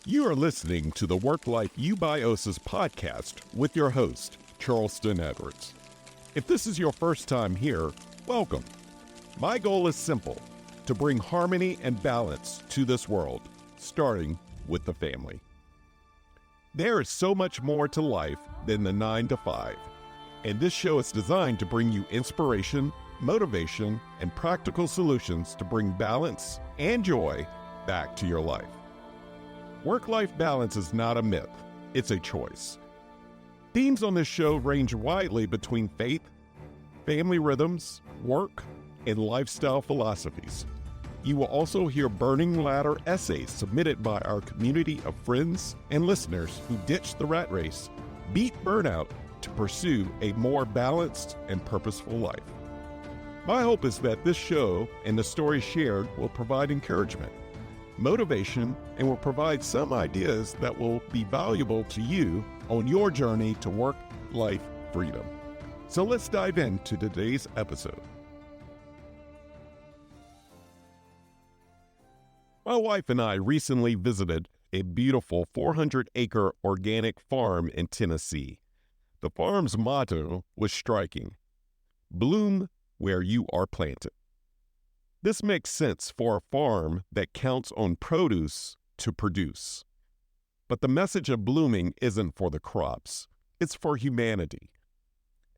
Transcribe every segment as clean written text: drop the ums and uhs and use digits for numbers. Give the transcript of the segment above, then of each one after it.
You are listening to the Work Life Eubiosis podcast with your host, Charleston Edwards. If this is your first time here, welcome. My goal is simple, to bring harmony and balance to this world, starting with the family. There is so much more to life than the 9 to 5, and this show is designed to bring you inspiration, motivation, and practical solutions to bring balance and joy back to your life. Work-life balance is not a myth, it's a choice. Themes on this show range widely between faith, family rhythms, work, and lifestyle philosophies. You will also hear burning ladder essays submitted by our community of friends and listeners who ditched the rat race, beat burnout to pursue a more balanced and purposeful life. My hope is that this show and the stories shared will provide encouragement, motivation, and will provide some ideas that will be valuable to you on your journey to work-life freedom. So let's dive into today's episode. My wife and I recently visited a beautiful 400-acre organic farm in Tennessee. The farm's motto was striking: bloom where you are planted. This makes sense for a farm that counts on produce to produce. But the message of blooming isn't for the crops, it's for humanity.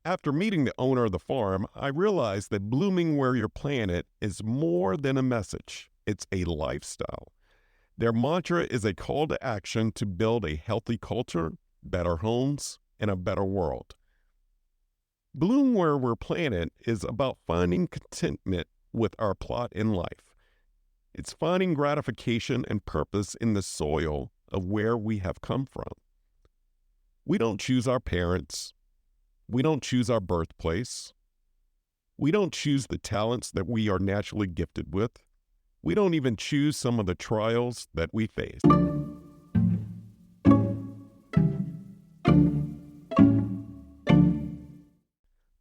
After meeting the owner of the farm, I realized that blooming where you're planted is more than a message, it's a lifestyle. Their mantra is a call to action to build a healthy culture, better homes, and a better world. Bloom where we're planted is about finding contentment with our plot in life. It's finding gratification and purpose in the soil of where we have come from. We don't choose our parents. We don't choose our birthplace. We don't choose the talents that we are naturally gifted with. We don't even choose some of the trials that we face.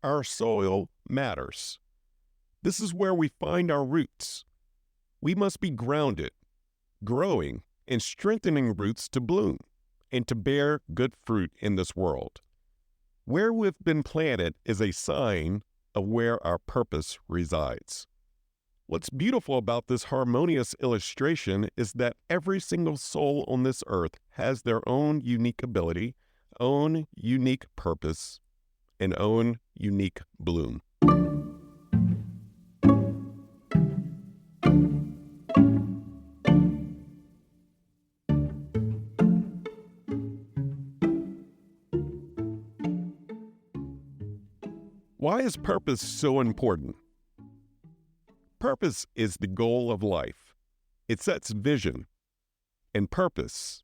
Our soil matters. This is where we find our roots. We must be grounded, growing, and strengthening roots to bloom and to bear good fruit in this world. Where we've been planted is a sign of where our purpose resides. What's beautiful about this harmonious illustration is that every single soul on this earth has their own unique ability, own unique purpose, and own unique bloom. Why is purpose so important? Purpose is the goal of life. It sets vision and purpose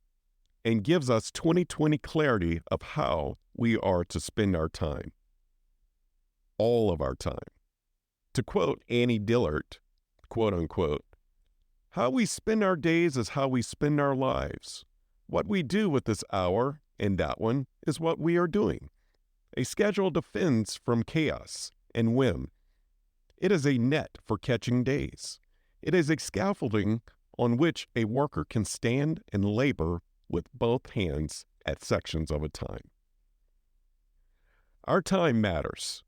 and gives us 20/20 clarity of how we are to spend our time. All of our time. To quote Annie Dillard, quote unquote, how we spend our days is how we spend our lives. What we do with this hour and that one is what we are doing. A schedule defends from chaos and whim. It is a net for catching days. It is a scaffolding on which a worker can stand and labor with both hands at sections of a time. Our time matters.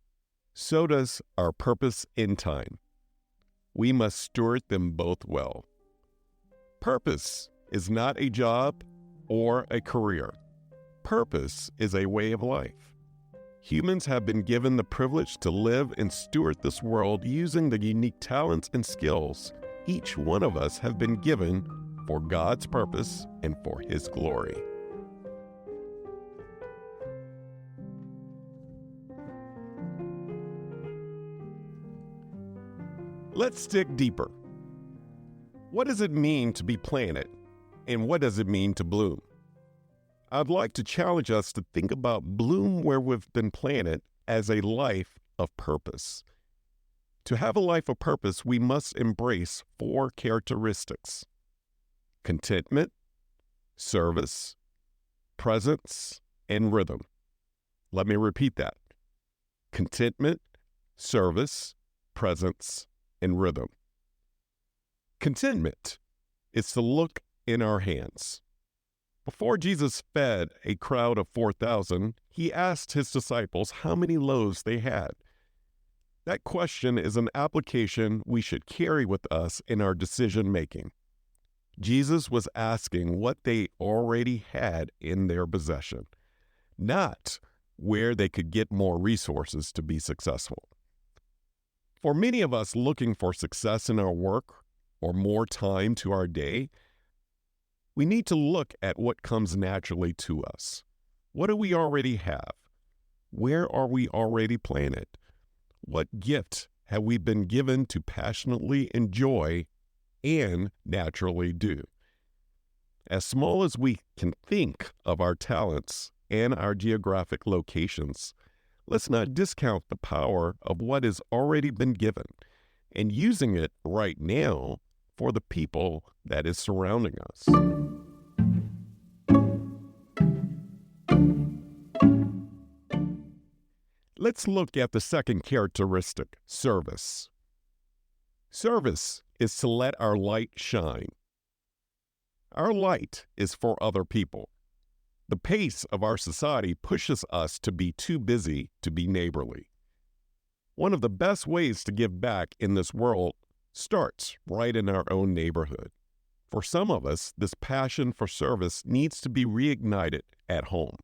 So does our purpose in time. We must steward them both well. Purpose is not a job or a career. Purpose is a way of life. Humans have been given the privilege to live and steward this world using the unique talents and skills each one of us have been given for God's purpose and for His glory. Let's dig deeper. What does it mean to be planted, and what does it mean to bloom? I'd like to challenge us to think about bloom where we've been planted as a life of purpose. To have a life of purpose, we must embrace 4 characteristics: contentment, service, presence, and rhythm. Let me repeat that. Contentment, service, presence, and rhythm. Contentment is to look in our hands. Before Jesus fed a crowd of 4,000, he asked his disciples how many loaves they had. That question is an application we should carry with us in our decision making. Jesus was asking what they already had in their possession, not where they could get more resources to be successful. For many of us looking for success in our work or more time to our day, we need to look at what comes naturally to us. What do we already have? Where are we already planted? What gift have we been given to passionately enjoy and naturally do? As small as we can think of our talents and our geographic locations, let's not discount the power of what has already been given and using it right now for the people that is surrounding us. Let's look at the second characteristic, service. Service is to let our light shine. Our light is for other people. The pace of our society pushes us to be too busy to be neighborly. One of the best ways to give back in this world starts right in our own neighborhood. For some of us, this passion for service needs to be reignited at home.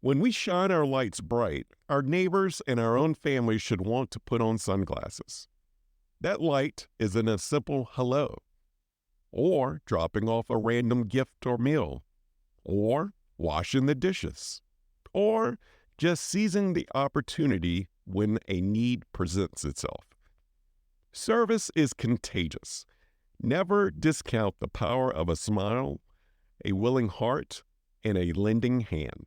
When we shine our lights bright, our neighbors and our own family should want to put on sunglasses. That light is in a simple hello, or dropping off a random gift or meal, or washing the dishes, or just seizing the opportunity when a need presents itself. Service is contagious. Never discount the power of a smile, a willing heart, and a lending hand.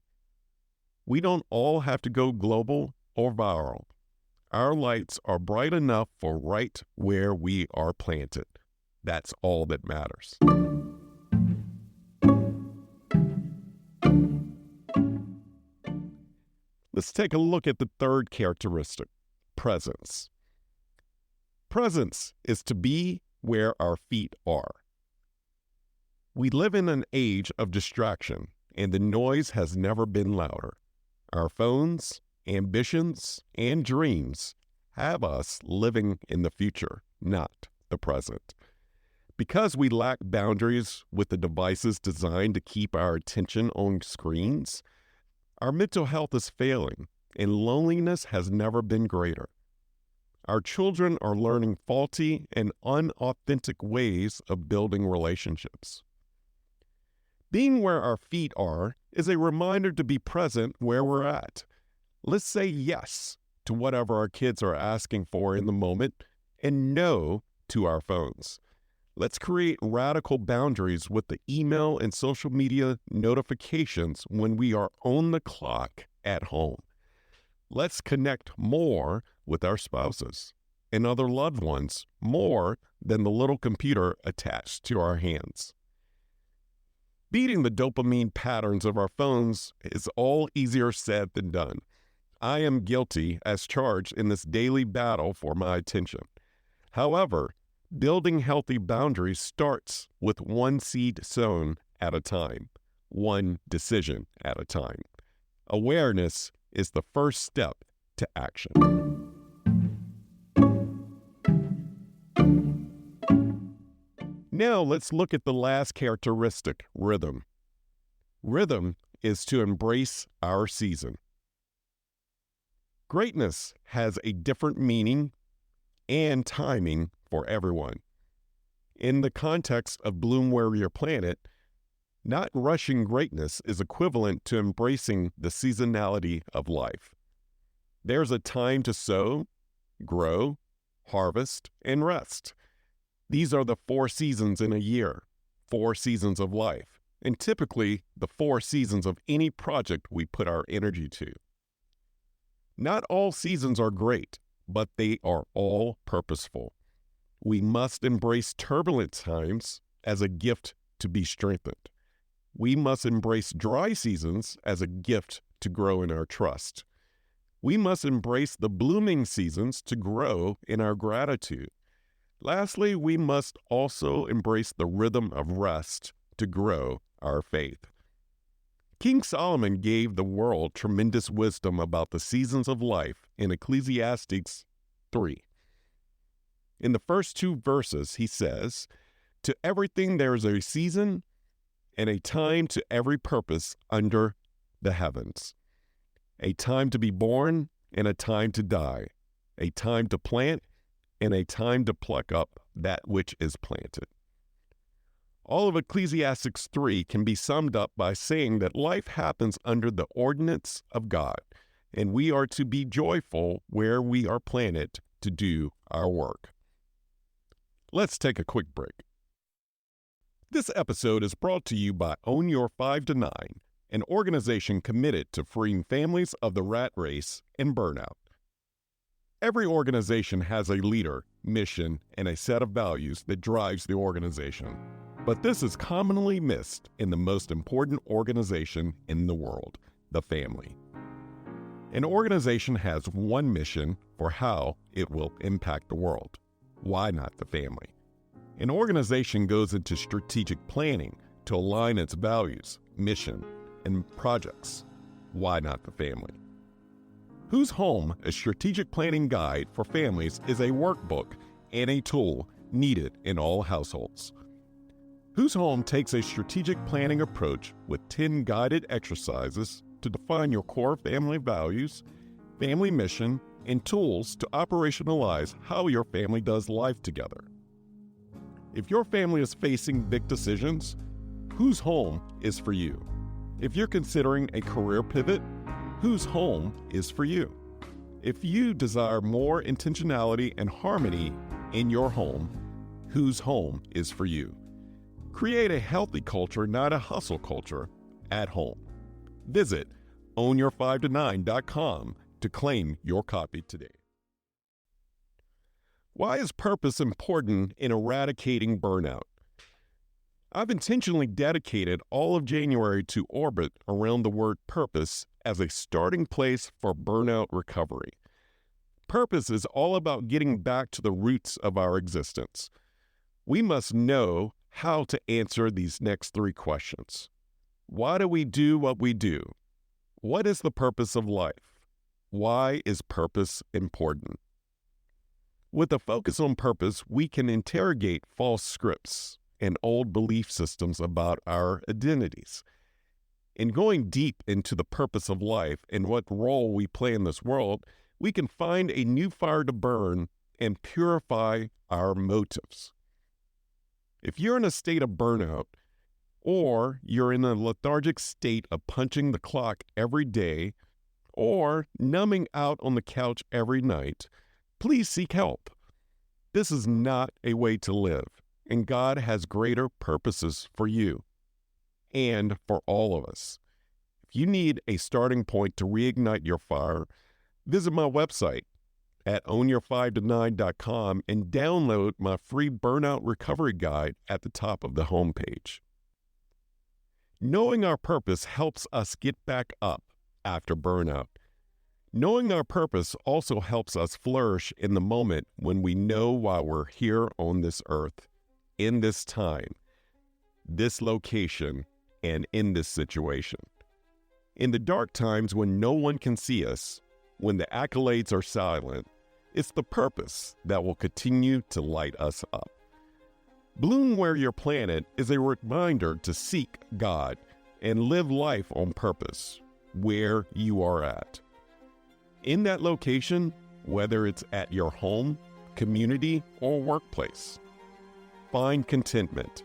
We don't all have to go global or viral. Our lights are bright enough for right where we are planted. That's all that matters. Let's take a look at the third characteristic, presence. Presence is to be where our feet are. We live in an age of distraction, and the noise has never been louder. Our phones, ambitions, and dreams have us living in the future, not the present. Because we lack boundaries with the devices designed to keep our attention on screens, our mental health is failing, and loneliness has never been greater. Our children are learning faulty and unauthentic ways of building relationships. Being where our feet are is a reminder to be present where we're at. Let's say yes to whatever our kids are asking for in the moment and no to our phones. Let's create radical boundaries with the email and social media notifications when we are on the clock at home. Let's connect more with our spouses and other loved ones more than the little computer attached to our hands. Beating the dopamine patterns of our phones is all easier said than done. I am guilty as charged in this daily battle for my attention. However, building healthy boundaries starts with one seed sown at a time, one decision at a time. Awareness is the first step to action. Now let's look at the last characteristic, rhythm. Rhythm is to embrace our season. Greatness has a different meaning and timing for everyone. In the context of bloom where you're planted, not rushing greatness is equivalent to embracing the seasonality of life. There's a time to sow, grow, harvest, and rest. These are the 4 seasons in a year, 4 seasons of life, and typically the 4 seasons of any project we put our energy to. Not all seasons are great, but they are all purposeful. We must embrace turbulent times as a gift to be strengthened. We must embrace dry seasons as a gift to grow in our trust. We must embrace the blooming seasons to grow in our gratitude. Lastly, we must also embrace the rhythm of rest to grow our faith. King Solomon gave the world tremendous wisdom about the seasons of life in Ecclesiastes 3. In the first 2 verses, he says, "To everything there is a season and a time to every purpose under the heavens. A time to be born and a time to die. A time to plant and a time to pluck up that which is planted." All of Ecclesiastes 3 can be summed up by saying that life happens under the ordinance of God, and we are to be joyful where we are planted to do our work. Let's take a quick break. This episode is brought to you by Own Your 5 to 9, an organization committed to freeing families of the rat race and burnout. Every organization has a leader, mission, and a set of values that drives the organization. But this is commonly missed in the most important organization in the world, the family. An organization has one mission for how it will impact the world. Why not the family? An organization goes into strategic planning to align its values, mission, and projects. Why not the family? Whose Home, a strategic planning guide for families, is a workbook and a tool needed in all households. Whose Home takes a strategic planning approach with 10 guided exercises to define your core family values, family mission, and tools to operationalize how your family does life together. If your family is facing big decisions, Whose Home is for you. If you're considering a career pivot, Whose Home is for you. If you desire more intentionality and harmony in your home, Whose Home is for you. Create a healthy culture, not a hustle culture, at home. Visit ownyour5to9.com to claim your copy today. Why is purpose important in eradicating burnout? I've intentionally dedicated all of January to orbit around the word purpose as a starting place for burnout recovery. Purpose is all about getting back to the roots of our existence. We must know how to answer these next 3 questions. Why do we do what we do? What is the purpose of life? Why is purpose important? With a focus on purpose, we can interrogate false scripts and old belief systems about our identities. In going deep into the purpose of life and what role we play in this world, we can find a new fire to burn and purify our motives. If you're in a state of burnout, or you're in a lethargic state of punching the clock every day, or numbing out on the couch every night, please seek help. This is not a way to live, and God has greater purposes for you and for all of us. If you need a starting point to reignite your fire, visit my website at ownyour5to9.com and download my free burnout recovery guide at the top of the homepage. Knowing our purpose helps us get back up after burnout. Knowing our purpose also helps us flourish in the moment when we know why we're here on this earth, in this time, this location, and in this situation. In the dark times when no one can see us, when the accolades are silent, it's the purpose that will continue to light us up. Bloom Where You're Planted is a reminder to seek God and live life on purpose, where you are at. In that location, whether it's at your home, community, or workplace, find contentment,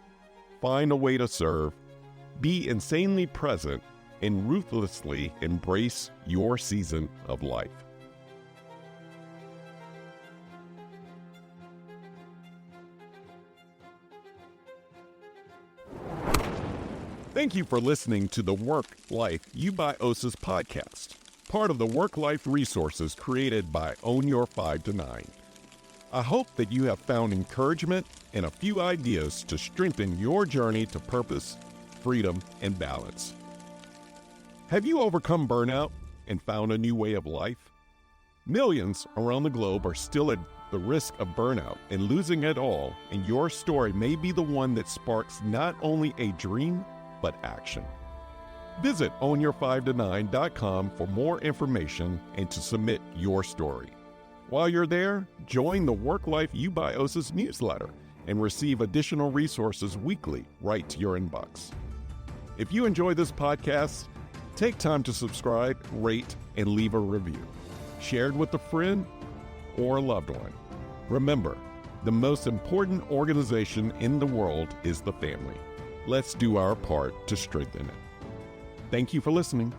find a way to serve, be insanely present, and ruthlessly embrace your season of life. Thank you for listening to the Work Life You by OSAS podcast, part of the Work Life resources created by Own Your 5 to 9. I hope that you have found encouragement and a few ideas to strengthen your journey to purpose, freedom, and balance. Have you overcome burnout and found a new way of life? Millions around the globe are still at the risk of burnout and losing it all, and your story may be the one that sparks not only a dream, but action. Visit ownyour5to9.com for more information and to submit your story. While you're there, join the Work Life You by OSIS newsletter and receive additional resources weekly right to your inbox. If you enjoy this podcast, take time to subscribe, rate, and leave a review. Share it with a friend or a loved one. Remember, the most important organization in the world is the family. Let's do our part to strengthen it. Thank you for listening.